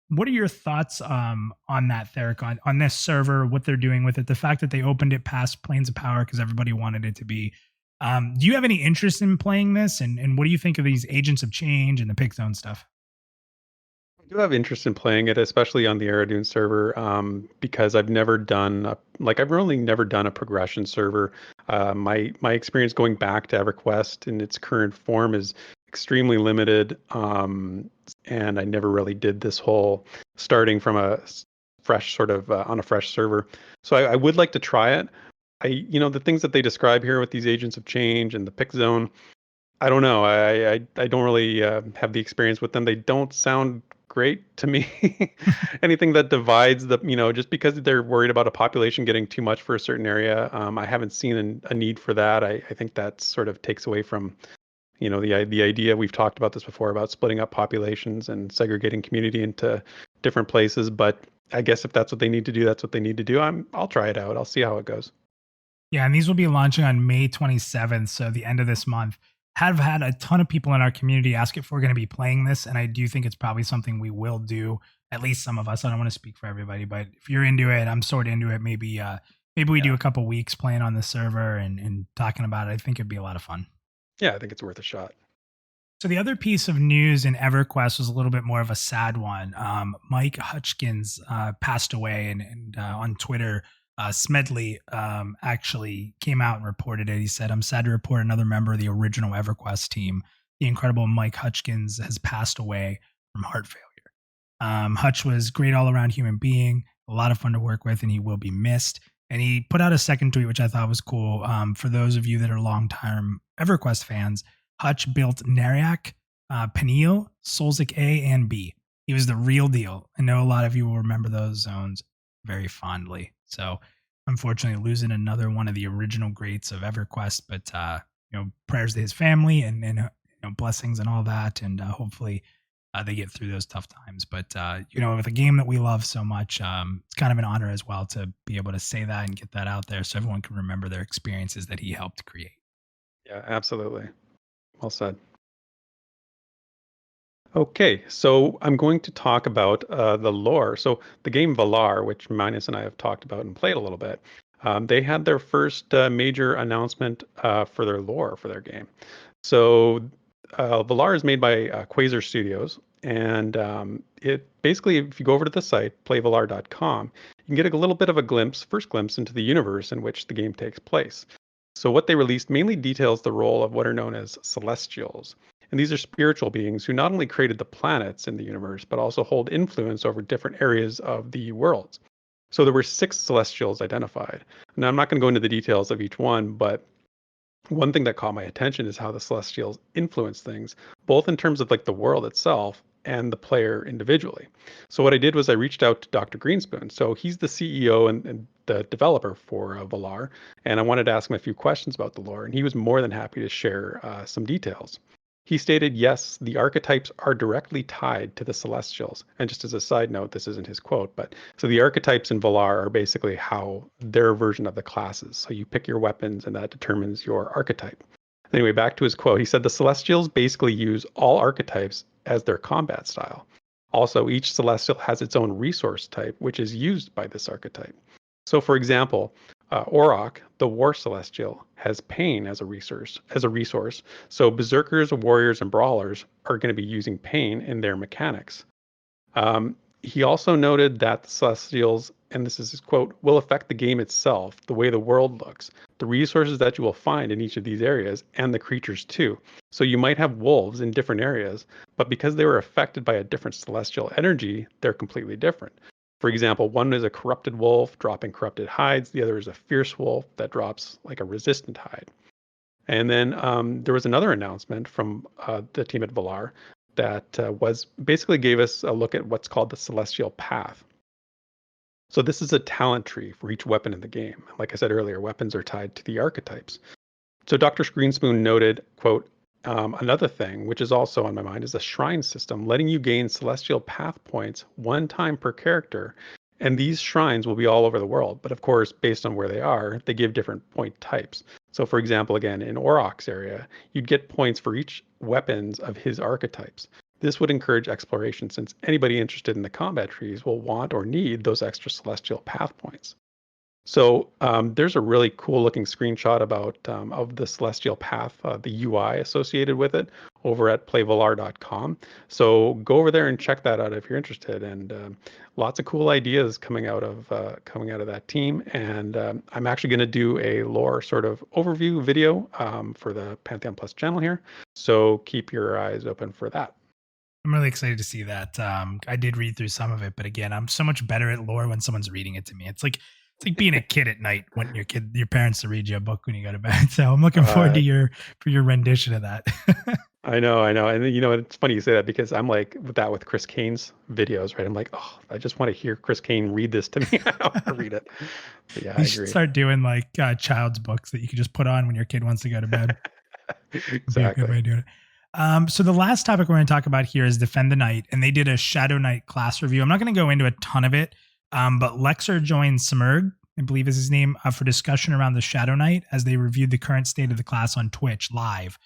Speaker 1: what are your thoughts on that, Theric, on this server, what they're doing with it, the fact that they opened it past Planes of Power because everybody wanted it to be. Do you have any interest in playing this? And what do you think of these Agents of Change and the Pick Zone stuff?
Speaker 2: I do have interest in playing it, especially on the Aerodune server, because I've never done I've really never done a progression server. My experience going back to Everquest in its current form is extremely limited, and I never really did this whole starting from a fresh sort of on a fresh server. So I would like to try it. The things that they describe here with these Agents of Change and the Pick Zone, I don't know. I don't really have the experience with them. They don't sound great to me. Anything that divides just because they're worried about a population getting too much for a certain area, I haven't seen a need for that. I think that sort of takes away from, the idea, we've talked about this before, about splitting up populations and segregating community into different places. But I guess if that's what they need to do, that's what they need to do. I'll try it out. I'll see how it goes.
Speaker 1: Yeah, and these will be launching on May 27th, so the end of this month. Have had a ton of people in our community ask if we're going to be playing this, and I do think it's probably something we will do. At least some of us. I don't want to speak for everybody, but if you're into it, I'm sort of into it. Maybe we do a couple weeks playing on the server and talking about it. I think it'd be a lot of fun.
Speaker 2: Yeah, I think it's worth a shot.
Speaker 1: So the other piece of news in Everquest was a little bit more of a sad one. Mike Hutchkins passed away, and on Twitter, Smedley actually came out and reported it. He said, "I'm sad to report another member of the original Everquest team, the incredible Mike Hutchkins, has passed away from heart failure. Hutch was a great all-around human being, a lot of fun to work with, and he will be missed." And he put out a second tweet, which I thought was cool. For those of you that are long-time Everquest fans, Hutch built Nariak, Peniel, Solzik A, and B. He was the real deal. I know a lot of you will remember those zones very fondly. So, unfortunately, losing another one of the original greats of Everquest, but prayers to his family and blessings and all that, and hopefully they get through those tough times. But with a game that we love so much, it's kind of an honor as well to be able to say that and get that out there, so everyone can remember their experiences that he helped create.
Speaker 2: Yeah, absolutely. Well said. Okay, so I'm going to talk about the lore. So the game Valar, which Minus and I have talked about and played a little bit, they had their first major announcement for their lore for their game. So Valar is made by Quasar Studios, and it basically, if you go over to the site, playvalar.com, you can get a little bit of a first glimpse into the universe in which the game takes place. So what they released mainly details the role of what are known as Celestials. And these are spiritual beings who not only created the planets in the universe, but also hold influence over different areas of the worlds. So there were 6 Celestials identified. Now, I'm not going to go into the details of each one, but one thing that caught my attention is how the Celestials influence things, both in terms of like the world itself and the player individually. So what I did was I reached out to Dr. Greenspoon. So he's the CEO and the developer for Valar, and I wanted to ask him a few questions about the lore, and he was more than happy to share some details. He stated, yes, the archetypes are directly tied to the Celestials. And just as a side note, this isn't his quote, but so the archetypes in Valar are basically how their version of the classes. So you pick your weapons and that determines your archetype. Anyway, back to his quote. He said the Celestials basically use all archetypes as their combat style. Also, each celestial has its own resource type, which is used by this archetype. So, for example, Auroch, the War Celestial, has Pain as a resource. So, Berserkers, Warriors, and Brawlers are going to be using Pain in their mechanics. He also noted that the Celestials, and this is his quote, will affect the game itself, the way the world looks, the resources that you will find in each of these areas, and the creatures too. So you might have wolves in different areas, but because they were affected by a different celestial energy, they're completely different. For example, one is a corrupted wolf dropping corrupted hides. The other is a fierce wolf that drops like a resistant hide. And then there was another announcement from the team at Valar that was basically gave us a look at what's called the Celestial Path. So this is a talent tree for each weapon in the game. Like I said earlier, weapons are tied to the archetypes. So Dr. Greenspoon noted, quote, another thing, which is also on my mind, is a shrine system, letting you gain celestial path points one time per character. And these shrines will be all over the world. But of course, based on where they are, they give different point types. So for example, again, in Auroch's area, you'd get points for each weapons of his archetypes. This would encourage exploration since anybody interested in the combat trees will want or need those extra celestial path points. So there's a really cool looking screenshot about of the Celestial Path, the UI associated with it over at playvalar.com. So go over there and check that out if you're interested. And lots of cool ideas coming out of that team. And I'm actually going to do a lore sort of overview video for the Pantheon Plus channel here. So keep your eyes open for that.
Speaker 1: I'm really excited to see that. I did read through some of it, but again, I'm so much better at lore when someone's reading it to me. It's like being a kid at night wanting your parents to read you a book when you go to bed. So I'm looking forward to your rendition of that.
Speaker 2: I know. And it's funny you say that because I'm like with Chris Kane's videos, right? I'm like, oh, I just want to hear Chris Kane read this to me. I don't want to read it. But yeah, I agree.
Speaker 1: Should start doing like child's books that you can just put on when your kid wants to go to bed.
Speaker 2: Exactly.
Speaker 1: A good way of doing it. So the last topic we're going to talk about here is Defend the Night, and they did a Shadow Knight class review. I'm not going to go into a ton of it, but Lexer joined Simurg, I believe is his name, for discussion around the Shadow Knight as they reviewed the current state of the class on Twitch live.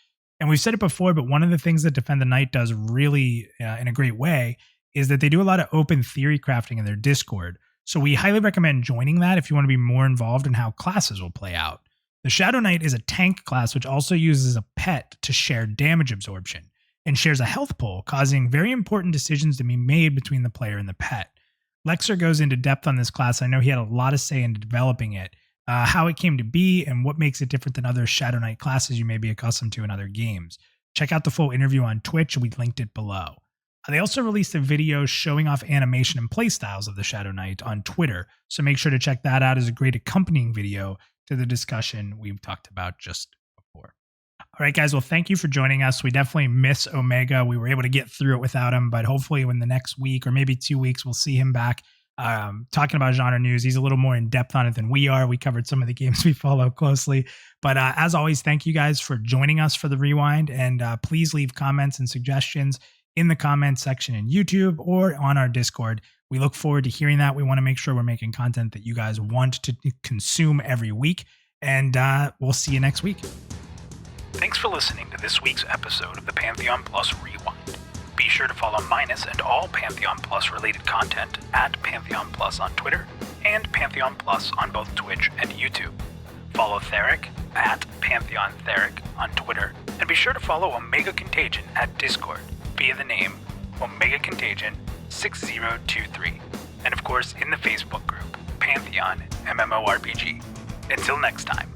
Speaker 1: And we've said it before, but one of the things that Defend the Night does really in a great way is that they do a lot of open theory crafting in their Discord. So we highly recommend joining that if you want to be more involved in how classes will play out. The Shadow Knight is a tank class which also uses a pet to share damage absorption and shares a health pool, causing very important decisions to be made between the player and the pet. Lexer goes into depth on this class. I know he had a lot of say in developing it, how it came to be, and what makes it different than other Shadow Knight classes you may be accustomed to in other games. Check out the full interview on Twitch. We linked it below. They also released a video showing off animation and playstyles of the Shadow Knight on Twitter, so make sure to check that out as a great accompanying video to the discussion we've talked about just before. All right, guys. Well, thank you for joining us. We definitely miss Omega. We were able to get through it without him, but hopefully in the next week or maybe 2 weeks, we'll see him back talking about genre news. He's a little more in depth on it than we are. We covered some of the games we follow closely. But as always, thank you guys for joining us for the Rewind. And please leave comments and suggestions in the comments section in YouTube or on our Discord. We look forward to hearing that. We want to make sure we're making content that you guys want to consume every week. And we'll see you next week.
Speaker 3: Thanks for listening to this week's episode of the Pantheon Plus Rewind. Be sure to follow Minus and all Pantheon Plus related content at Pantheon Plus on Twitter and Pantheon Plus on both Twitch and YouTube. Follow Theric at Pantheon Theric on Twitter, and be sure to follow Omega Contagion at Discord via the name Omega Contagion 6023, and of course in the Facebook group Pantheon MMORPG. Until next time.